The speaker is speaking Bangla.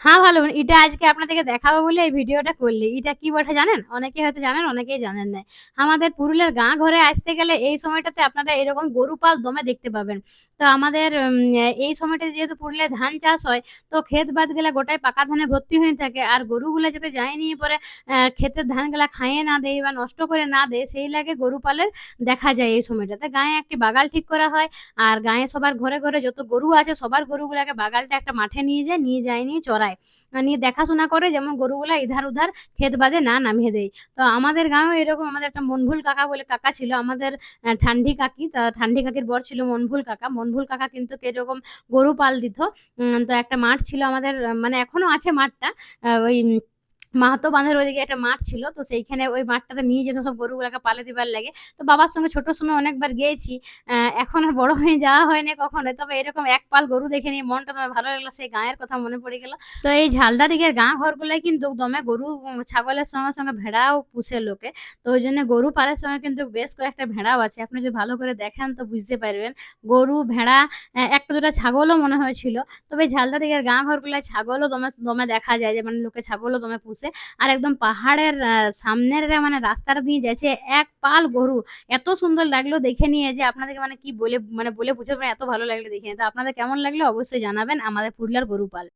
হ্যাঁ, ভালো। এটা আজকে আপনাদেরকে দেখাবো বলে এই ভিডিওটা করলি। এটা কি বটে জানেন? অনেকে হয়তো জানেন, অনেকেই জানেন না। আমাদের পুরুলিয়ার গাঁ ঘরে আসতে গেলে এই সময়টাতে আপনারা এরকম গরু পাল দমে দেখতে পাবেন। তো আমাদের এই সময়টাতে যেহেতু পুরুলিয়ায় ধান চাষ হয়, তো ক্ষেত বাদগুলা গোটাই পাকা ধানে ভর্তি হয়ে থাকে। আর গরুগুলা যাতে যায় নিয়ে পরে ক্ষেতের ধানগুলা খাইয়ে না দেয় বা নষ্ট করে না দেয়, সেই লাগে গরু পালের দেখা যায় এই সময়টাতে। গাঁয়ে একটি বাগাল ঠিক করা হয়। আর গাঁয়ে সবার ঘরে, ঘরে যত গরু আছে সবার গরুগুলাকে বাগালটা একটা মাঠে নিয়ে যায় নিয়ে চরায়। নিয়ে দেখাশোনা করে যেমন গরুগুলা ইধার-উধার ক্ষেত বাদে না নামিয়ে দেয়। তো আমাদের গাঁয়েও এরকম আমাদের একটা মনভুল কাকা বলে কাকা ছিল। আমাদের ঠান্ডি কাকি। তা ঠান্ডি কাকির বর ছিল মনভুল কাকা। মনভুল কাকা কিন্তু এরকম গরু পাল দিত। তো একটা মাঠ ছিল আমাদের মানে এখনো আছে মাঠটা। ওই মাহাতো বাঁধের ওইদিকে একটা মাঠ ছিল। তো সেইখানে ওই মাঠটাতে নিয়ে যেত সব গরুগুলাকে পালে দিবার লাগে। তো বাবার সঙ্গে ছোট সময় অনেকবার গিয়েছি। এখন আর বড় হয়ে যাওয়া হয় নাই কখনোই। তবে এরকম এক পাল গরু দেখে নিয়ে মনটা তবে ভালো লাগলো। সেই গাঁয়ের কথা মনে পড়ে গেল। তো এই ঝালদা দিকের গাঁ ঘরগুলায় কিন্তু দমে গরু, ছাগলের সঙ্গে, সঙ্গে ভেড়াও পুষে লোকে। তো ওইজন্য গরু পালের সঙ্গে কিন্তু বেশ কয়েকটা ভেড়াও আছে। আপনি যদি ভালো করে দেখেন তো বুঝতে পারবেন। গরু, ভেড়া, একটা দুটা ছাগলও মনে হয় ছিল। তবে ঝালদা দিকের গাঁ ঘরগুলায় ছাগলও দমে দমে দেখা যায় যে মানে লোকে ছাগলও দমে পুষে। আর একদম পাহাড়ের সামনের মানে রাস্তাটা দিয়ে যাচ্ছে এক পাল গরু। এত সুন্দর লাগলো দেখে নিয়ে যে আপনাদেরকে মানে কি বলে মানে বলে বুঝাবো না, এত ভালো লাগলো দেখে নিয়ে। তো আপনাদের কেমন লাগলো অবশ্যই জানাবেন আমাদের পুরুলিয়ার গরু পাল।